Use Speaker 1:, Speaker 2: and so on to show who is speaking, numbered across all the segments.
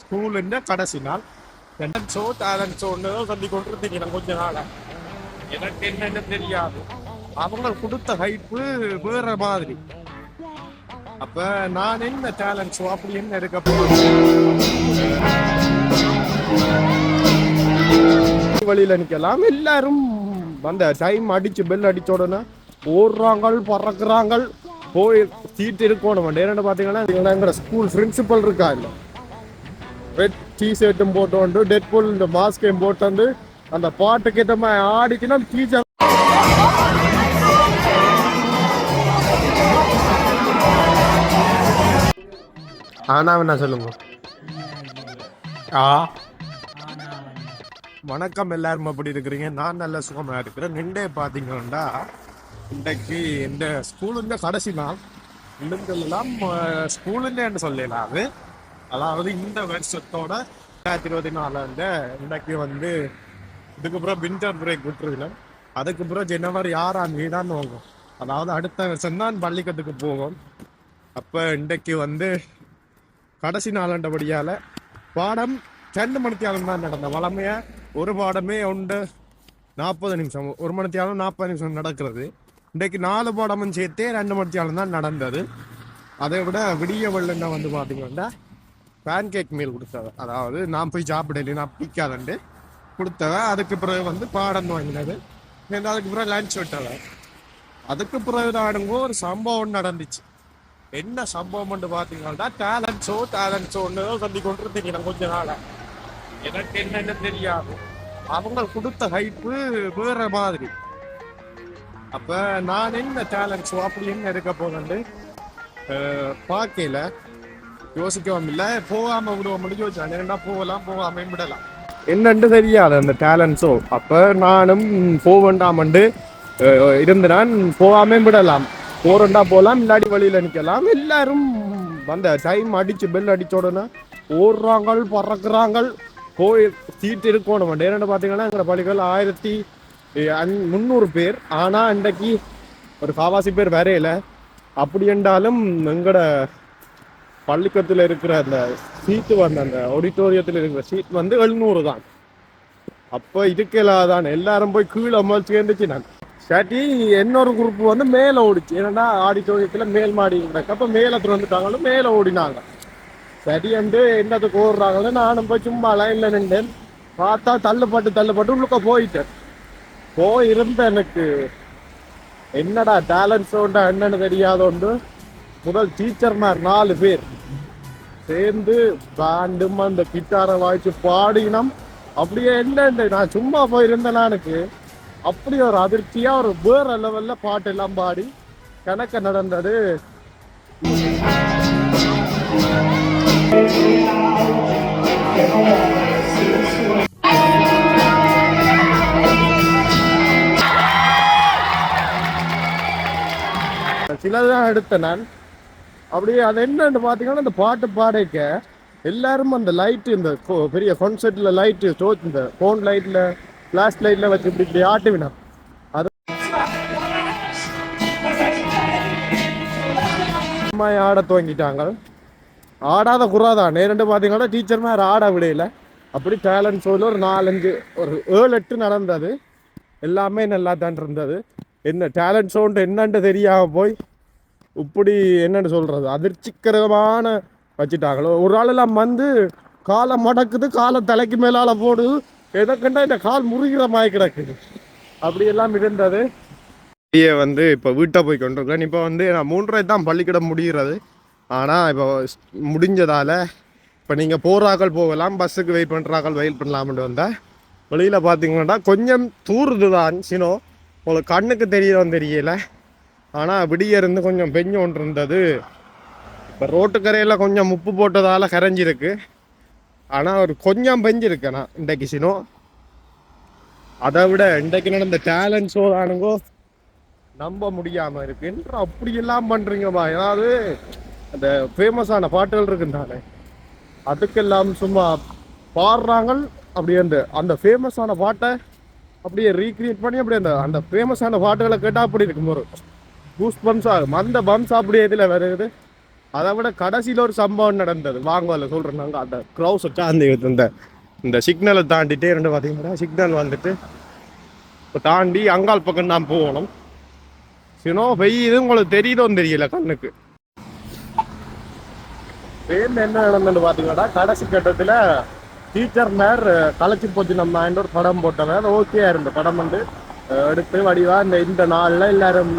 Speaker 1: ஸ்கூலுன்ற கடைசி நாள் talent show talent ஷோன்னு சொல்லி கொண்டிருந்தீங்க கொஞ்ச நாளா. எனக்கு என்னன்னு தெரியாது. அவங்க கொடுத்த ஹைப்பு வேற மாதிரி. அப்ப நான் என்ன டேலண்ட் ஷோ அப்படி என்ன இருக்க வழியில நிக்கலாம். எல்லாரும் அந்த டைம் அடிச்சு பெல் அடிச்ச உடனே ஓடுறாங்க, பறக்குறாங்க. போய் சீட் இருக்கணும். என்னென்னு பார்த்தீங்கன்னா ஸ்கூல் பிரின்சிபல் இருக்கா இல்லை, ரெட் டிஷர்ட்டும் போட்டு வந்து டெட் புல் இந்த மாஸ்கையும் போட்டு வந்து அந்த பாட்டுக்கு ஏற்ற மாதிரி ஆடிச்சுன்னா டீச்சர் ஆனா என்ன சொல்லுங்க. வணக்கம், எல்லாரும் எப்படி இருக்கிறீங்க? நான் நல்ல சுகமா இருக்கிறேன். நின்றே பாத்தீங்கன்னா இன்றைக்கு இந்த ஸ்கூலுங்க கடைசி நாள். இல்லெல்லாம் ஸ்கூலுன்னு சொல்லலாம். அது அதாவது இந்த வருஷத்தோட 2024 இன்றைக்கு வந்து இதுக்கப்புறம் வின்டர் பிரேக் விட்டுருக்கணும். அதுக்கப்புறம் ஜனவரி 6 தான் வாங்கும். அதாவது அடுத்த வருஷம் தான் பள்ளிக்கட்டுக்கு போகும். அப்போ இன்றைக்கு வந்து கடைசி நாளண்டபடியால் பாடம் 2 மணித்தியாலம் தான் நடந்த வளமையா ஒரு பாடமே உண்டு 40 நிமிஷம், 1 மணித்தியாலம் 40 நிமிஷம் நடக்கிறது. இன்றைக்கு 4 பாடமும் சேர்த்தே 2 மணித்தியாலம் தான் நடந்தது. அதை விட விடிய வெள்ளன்னா வந்து பார்த்தீங்கன்னா பேன் கேக் மீல் கொடுத்தவ, அதாவது நான் போய் சாப்பிடல, நான் பிடிக்காதண்டு கொடுத்தவ. அதுக்கு பிறகு வந்து பாடம் வாங்கினது. அதுக்கு பிறகு லஞ்ச் விட்டவ. அதுக்கு பிறகு தானுங்க ஒரு சம்பவம் நடந்துச்சு. என்ன சம்பவம்னு பார்த்தீங்கன்னா டேலண்ட் ஷோன்னு சொல்லி கொண்டிருந்தீங்க கொஞ்ச நாளா. எனக்கு என்னன்னு தெரியாது. அவங்க கொடுத்த ஹைப்பு வேற மாதிரி. அப்ப நான் என்ன டேலண்ட் ஷோ அப்படி என்ன இருக்க போனேன்னு பார்க்கல, யோசிக்கவும் இல்லை. போகாம விடுவோம் யோசிச்சேன். ஏன்னா போகாம விடலாம் என்னன்னு தெரியாது அந்த டேலண்ட் ஷோ. அப்ப நானும் போவேண்டாமண்டு இருந்தேன். போகாம விடலாம், போறண்டா போகலாம், இல்லாடி வழியில நிக்கலாம். எல்லாரும் அந்த டைம் அடிச்சு பெல் அடிச்ச உடனே ஓடுறாங்க, பறக்குறாங்க. போய் சீட் இருக்கணும். என்னென்னு பார்த்தீங்கன்னா எங்களோட பள்ளிகள் 1300 பேர். ஆனா இன்றைக்கு ஒரு காவாசி பேர் வரையில. அப்படி என்றாலும் எங்களோட பள்ளிக்கத்தில் இருக்கிற அந்த சீட்டு வந்து அந்த ஆடிட்டோரியத்தில் இருக்கிற சீட் வந்து 700 தான். அப்போ இதுக்கெல்லாம் எல்லாரும் போய் கீழே அமல் சேர்ந்துச்சு. நான் சரி இன்னொரு குரூப் வந்து மேலே ஓடிச்சு. ஏன்னா ஆடிட்டோரியத்தில் மேல் மாடி கிடக்கு. அப்போ மேலே திறந்துட்டாங்களும் மேலே ஓடினாங்க. சரி வந்து என்னத்துக்கு ஓடுறாங்கன்னு நானும் போய் சும்மா லைன்ல நின்றேன். பார்த்தா தள்ளுப்பட்டு உள்ளுக்க போயிட்டேன். போயிருந்த எனக்கு என்னடா டேலண்ட் ஷோண்டா என்னன்னு தெரியாதோண்டு முதல் டீச்சர்மார் 4 பேர் சேர்ந்து பேண்டும் அந்த கிட்டாரை வாய்ச்சி பாடினோம். அப்படியே என்ன நான் சும்மா போயிருந்தேன். எனக்கு அப்படி ஒரு அதிர்ச்சியா ஒரு வேற லெவல்ல பாட்டு எல்லாம் பாடி கணக்க நடந்தது. சிலதான் எடுத்தேன் நான். அப்படியே அது என்னன்னு பார்த்தீங்கன்னா இந்த பாட்டு பாடைக்க எல்லாரும் அந்த லைட்டு, இந்த பெரிய கான்சர்ட்ல லைட்டு இந்த ஃபோன் லைட்ல ஃபிளாஷ் லைட்ல வச்சு இப்படி ஆட்டுவினா அது ஆட துவங்கிட்டாங்க. ஆடாத குறாதான் நேரண்டு பார்த்தீங்கன்னா டீச்சர் மாதிரி ஆட விடையில. அப்படி டேலண்ட் ஷோவில் ஒரு 4-5 ஒரு 7-8 நடந்தது. எல்லாமே நல்லா தான் இருந்தது. என்ன டேலண்ட் ஷோன்ட்டு என்னன்ட்டு தெரியாமல் போய் இப்படி என்னன்னு சொல்றது அதிர்ச்சிகரமான வச்சுட்டாங்களோ. ஒரு ஆளெல்லாம் வந்து காலை மடக்குது, காலை தலைக்கு மேலால போடுது. எதை கண்டா இந்த கால் முறிகிற மாதிரி கிடக்குது. அப்படியெல்லாம் இருந்தது. வந்து இப்போ வீட்டை போய் கொண்டிருக்கேன். இப்போ வந்து நான் 3:30 தான் பள்ளிக்கூடம் முடிகிறது. ஆனால் இப்போ முடிஞ்சதால் இப்போ நீங்கள் போகிறாக்கள் போகலாம், பஸ்ஸுக்கு வெயிட் பண்ணலாம்னு வந்தேன். வெளியில் பார்த்தீங்கன்னா கொஞ்சம் தூருது தான் சினோ, உங்களுக்கு கண்ணுக்கு தெரியல. ஆனால் விடிய இருந்து கொஞ்சம் பெஞ்சு ஒன்று இருந்தது. இப்போ ரோட்டுக்கரையில் கொஞ்சம் உப்பு போட்டதால் கரைஞ்சிருக்கு. ஆனால் ஒரு கொஞ்சம் பெஞ்சிருக்கு. ஆனால் இன்றைக்கு சினோ அதை விட இன்றைக்கு நடந்த டேலண்ட் ஷோ தானுங்கோ நம்ப முடியாமல் இருக்கு. என்று அப்படியெல்லாம் பண்ணுறீங்கப்பா. ஏதாவது அந்த ஃபேமஸான பாட்டுகள் இருக்குந்தானே, அதுக்கெல்லாம் சும்மா பாடுறாங்க. அப்படியே அந்த ஃபேமஸான பாட்டை அப்படியே ரீக்ரியேட் பண்ணி அப்படியே அந்த ஃபேமஸான பாட்டுகளை கேட்டால் அப்படி இருக்கும். ஒரு பூஸ்ட் பம்ஸ் ஆகும். அந்த பம்ஸ் அப்படியே இதில் வருது. அதை விட கடைசியில் ஒரு சம்பவம் நடந்தது வாங்கல சொல்கிறேன். நாங்கள் அந்த க்ரௌஸை தாண்டி இந்த இந்த சிக்னலை தாண்டிட்டே ரெண்டு பார்த்தீங்கன்னா சிக்னல் வந்துட்டு இப்போ தாண்டி அங்கால் பக்கம் நான் போகணும். சினோ பெய்யுது, உங்களுக்கு தெரியுதோன்னு தெரியல கண்ணுக்கு. பேர்ல என்ன நடந்ததுன்னு பார்த்தீங்கன்னா கடைசி கட்டத்தில் டீச்சர் மேர் கலைச்சி போச்சு நம்ம ஒரு படம் போட்டவன். அது ஓகேயா இருந்த படம் வந்து எடுத்து வடிவா இந்த நாளில் எல்லாரும்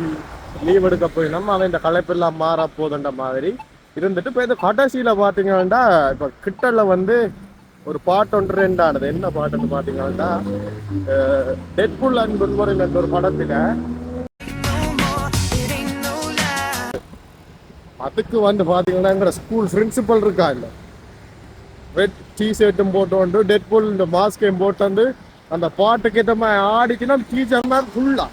Speaker 1: லீவ் எடுக்க போயினோம். அவன் இந்த கலைப்பெல்லாம் மாற போதுன்ற மாதிரி இருந்துட்டு இப்போ இந்த கடைசியில் பார்த்தீங்கன்னா இப்போ கிட்டல வந்து ஒரு பாட்டு ஒன்று ரெண்டானது. என்ன பாட்டுன்னு பார்த்தீங்கன்னா டெட்புல் அண்ட் குல்வரின் என்ற ஒரு படத்தில் அதுக்கு வந்து பார்த்தீங்கன்னா எங்கிற ஸ்கூல் பிரின்சிபல் இருக்கா இல்லை ரெட் டிஷர்ட்டும் போட்டு வந்து டெட்புல் இந்த மாஸ்கையும் போட்டு வந்து அந்த பாட்டுக்கு ஏற்ற மாதிரி ஆடிச்சுன்னா டீச்சர் தான் ஃபுல்லா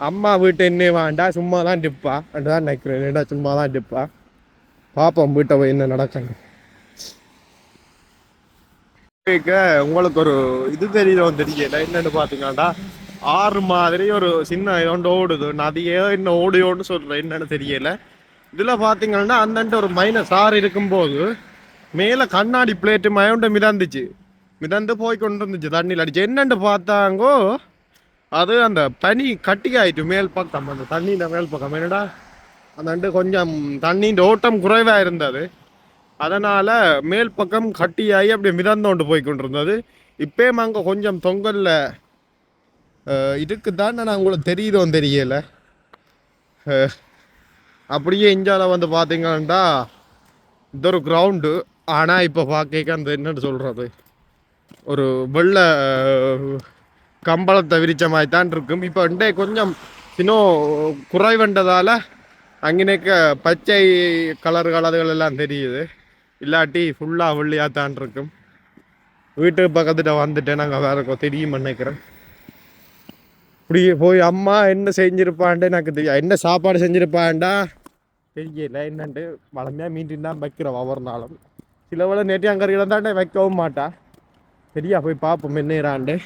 Speaker 1: அம்மா வீட்டை என்ன வேண்டா சும்மா தான் டிப்பா தான் நினைக்கிறேன். சும்மா தான் டிப்பா பாப்போம் வீட்டை போய் என்ன நடக்கணும். உங்களுக்கு ஒரு இது தெரியும் தெரியல என்னன்னு பாத்தீங்கன்னா ஆறு மாதிரி ஒரு சின்ன இதோண்டு ஓடுது. நதியே என்ன ஓடியோன்னு சொல்றேன் என்னன்னு தெரியல. இதுல பாத்தீங்கன்னா அந்தண்ட ஒரு மைனஸ் ஆறு இருக்கும்போது மேல கண்ணாடி பிளேட்டு மயண்ட மிதந்து போய் கொண்டு இருந்துச்சு தண்ணியில் அடிச்சு. என்னன்னு பார்த்தாங்கோ அது அந்த பனி கட்டி ஆயிட்டு மேல் பக்கம் அந்த தண்ணியில மேல் பக்கம். என்னடா அந்த கொஞ்சம் தண்ணியின் ஓட்டம் குறைவா இருந்தது. அதனால மேல் பக்கம் கட்டியாகி அப்படியே மிதந்தோண்டு போய் கொண்டிருந்தது. இப்பயும் அங்கே கொஞ்சம் தொங்கல்ல இருக்குதான் நான் உங்களுக்கு தெரியுதோன்னு தெரியல. அப்படியே இந்தியாவில் வந்து பார்த்தீங்கன்னா இது ஒரு கிரவுண்டு. ஆனால் இப்போ பார்க்க அந்த என்னன்னு சொல்கிறது ஒரு வெள்ளை கம்பளத்தை விரிச்ச மாதிரி தான் இருக்கும். இப்போ இண்டே கொஞ்சம் இன்னும் குறைவண்டதால் அங்கேக்க பச்சை கலர்கள் எல்லாம் தெரியுது. இல்லாட்டி ஃபுல்லாக வெள்ளையாக தான் இருக்கும். வீட்டுக்கு பக்கத்துட்ட வந்துட்டேன் நாங்கள் வேற தெரியும் நினைக்கிறேன். இப்படி போய் அம்மா என்ன செஞ்சுருப்பான்ட்டு எனக்கு தெரியும். என்ன சாப்பாடு செஞ்சுருப்பான்டா தெரியல. என்னன்ட்டு வளமையாக மீன் தான் வைக்கிறோம் ஒவ்வொரு நாளும். சில வேளை நேற்று தாண்டே வைக்கவும் மாட்டா. சரியா போய் பார்ப்போம் என்னறான்ட்டு.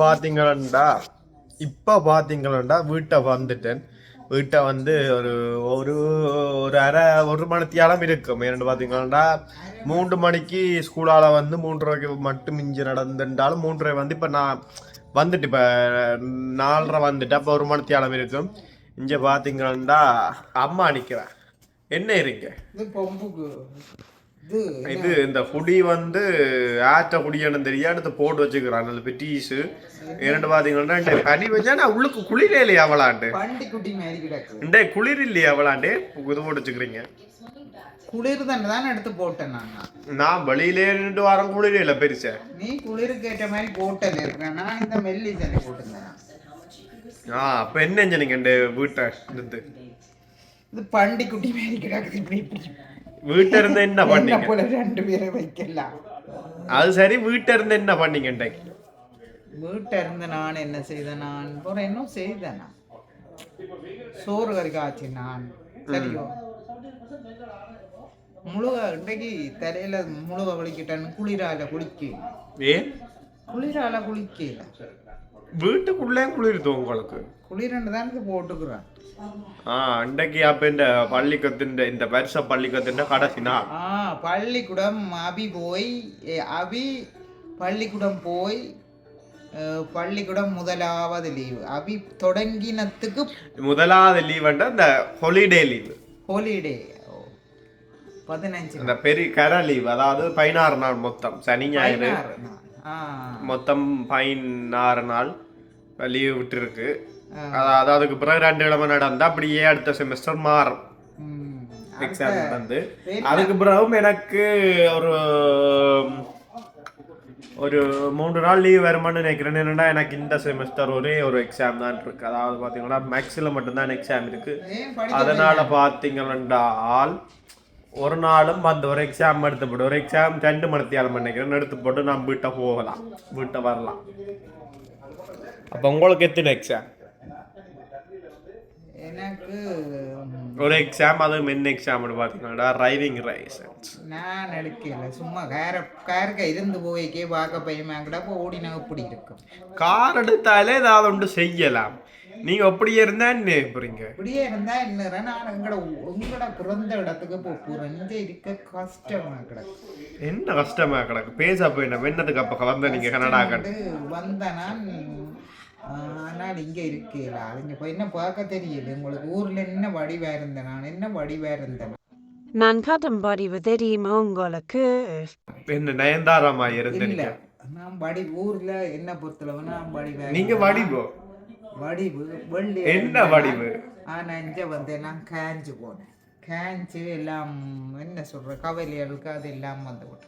Speaker 1: பார்த்தீங்களா இப்போ பார்த்தீங்களா வீட்டை வந்துட்டேன். வீட்டை வந்து ஒரு ஒரு ஒரு மணித்தியாலம் இருக்கும். ஏன்னு பார்த்தீங்கன்னா 3 மணிக்கு ஸ்கூலால் வந்து 3:30 மட்டும் மிஞ்சி நடந்துட்டாலும் 3:30 வந்து இப்போ நான் வந்துட்டு இப்போ 4:30 வந்துட்டு அப்போ 1 மணித்தியாலம் இருக்கும். இங்கே பார்த்தீங்கன்னா அம்மா நிற்கிறேன். என்ன இருங்க இது இந்த குடி வந்து ஆற்ற குடியானு தெரியாது போட்டு வச்சுக்கிறான் அந்த பெட்டீஸு. இரண்டு பாத்தீங்கன்னா பனி வச்சா நான் உள்ளுக்கு குளிரே இல்லையா அவளாண்டு இண்டே குளிர் இல்லையா அவளாண்டே இது போட்டு வச்சுக்கிறீங்க.
Speaker 2: குளிர் தானே எடுத்து போட்டேன்
Speaker 1: நான் வெளியிலே நின்று வாரம் குளிரே இல்லை பெருசா.
Speaker 2: நீ குளிருக்கு ஏற்ற மாதிரி போட்டல இருக்கேன். நான் இந்த மெல்லி தண்ணி போட்டிருந்தேன்.
Speaker 1: அப்ப என்ன நீங்க இந்த வீட்டை இருந்து
Speaker 2: இது பண்டி குட்டி மாதிரி கிடக்குது.
Speaker 1: வீட்டை இருந்து என்ன பண்ணீங்க?
Speaker 2: போல 2 பேரை வைக்கலாம்.
Speaker 1: அது சரி. வீட்டை இருந்து என்ன பண்ணீங்க?
Speaker 2: வீட்டை இருந்து நான் என்ன செய்தேன்? நான் போற என்ன செய்தேன்? சோறு கறி காய்ச்சி நான் சரியோ முழுக இன்றைக்கு தலையில முழுக குளிக்கிட்டேன்னு குளிரால குளிக்கல.
Speaker 1: வீட்டுக்குள்ளே குளிருது உங்களுக்கு?
Speaker 2: குளிரண்டு தான் போட்டுக்கிறேன்.
Speaker 1: அன்றைக்கு அப்ப இந்த பள்ளிக்கூடத்தின் இந்த வருஷ பள்ளிக்கூடத்தின் கடைசினா
Speaker 2: பள்ளிக்கூடம் அபி பள்ளிக்கூடம் போய் பள்ளிக்கூடம் முதலாவது லீவு. அபி தொடங்கினத்துக்கு
Speaker 1: முதலாவது லீவுன்ற இந்த ஹாலிடே
Speaker 2: 15
Speaker 1: அந்த பெரிய கர லீவ். அதாவது 16 நாள் மொத்தம் சனி ஞாயிறு மொத்தம் 16 நாள் லீவு விட்டுருக்கு. அதாவது அதுக்கு பிறகு 2 கிழமை நடந்தா அப்படியே அடுத்த செமஸ்டர் மாறும் எக்ஸாம் நடந்து. அதுக்கு பிறகும் எனக்கு ஒரு 3 நாள் லீவ் வருமானு நினைக்கிறேன். என்னன்னா எனக்கு இந்த செமஸ்டர் ஒரே ஒரு எக்ஸாம் தான் இருக்கு. அதாவது பார்த்தீங்கன்னா மேக்ஸில் மட்டும்தான் எக்ஸாம் இருக்கு. அதனால பார்த்தீங்கன்னா ஒரு நாளும் அந்த ஒரு எக்ஸாம் எடுத்து போட்டு ஒரு எக்ஸாம் 2 மணித்தியாலம் நினைக்கிறேன் எடுத்து போட்டு நான் வீட்டை வரலாம். அப்போ உங்களுக்கு எத்தனை எக்ஸாம்?
Speaker 2: எனக்கு
Speaker 1: ஒரு எக்ஸாம், அதுவும் என்ன எக்ஸாம்னு பார்த்தீங்கன்னா டிரைவிங் லைசன்ஸ்.
Speaker 2: நான் எடுக்கல, சும்மா காருக்கு இருந்து போய்க்கே பார்க்க பயமாங்கடா இப்போ ஓடினா இப்படி இருக்கும்.
Speaker 1: கார் எடுத்தாலே ஏதாவது ஒன்று செய்யலாம். நீங்க அப்படியே இருந்தா என்ன போறீங்க?
Speaker 2: இப்படியே இருந்தா என்ன, நான் உங்களோட பிறந்த இடத்துக்கு போறேன், இங்க இருக்க கஷ்டமா கிடக்கு.
Speaker 1: என்ன கஷ்டமா கிடக்கு? பேச போயின வெண்ணதுக்கு அப்ப வந்த நீங்க கனடாக்கு
Speaker 2: வந்த நான், ஆனால் இங்க இருக்கல, இங்க போய் என்ன பார்க்க தெரியல. உங்களுக்கு ஊர்ல என்ன வடிவா இருந்தேன், நான் என்ன வடிவா இருந்தேன்.
Speaker 3: நான் கதம்படி தெரியுமா உங்களுக்கு?
Speaker 1: என்ன நயன்தாராமா
Speaker 2: இல்ல,
Speaker 1: இருந்தீங்க?
Speaker 2: நான் ஊர்ல என்ன பொறுத்தளவு நான் வடிவா.
Speaker 1: நீங்க வடிவோ?
Speaker 2: வடிவு வெள்ளி
Speaker 1: என்ன வடிவு?
Speaker 2: ஆனா இங்க வந்து நான் காஞ்சு போனேன். காஞ்சு எல்லாம் என்ன சொல்ற கவலைகளுக்கு அது எல்லாம் வந்து விட்டு.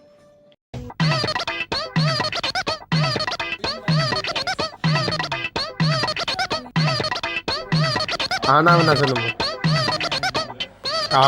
Speaker 1: ஆனா என்ன சொல்லுங்க? ஆ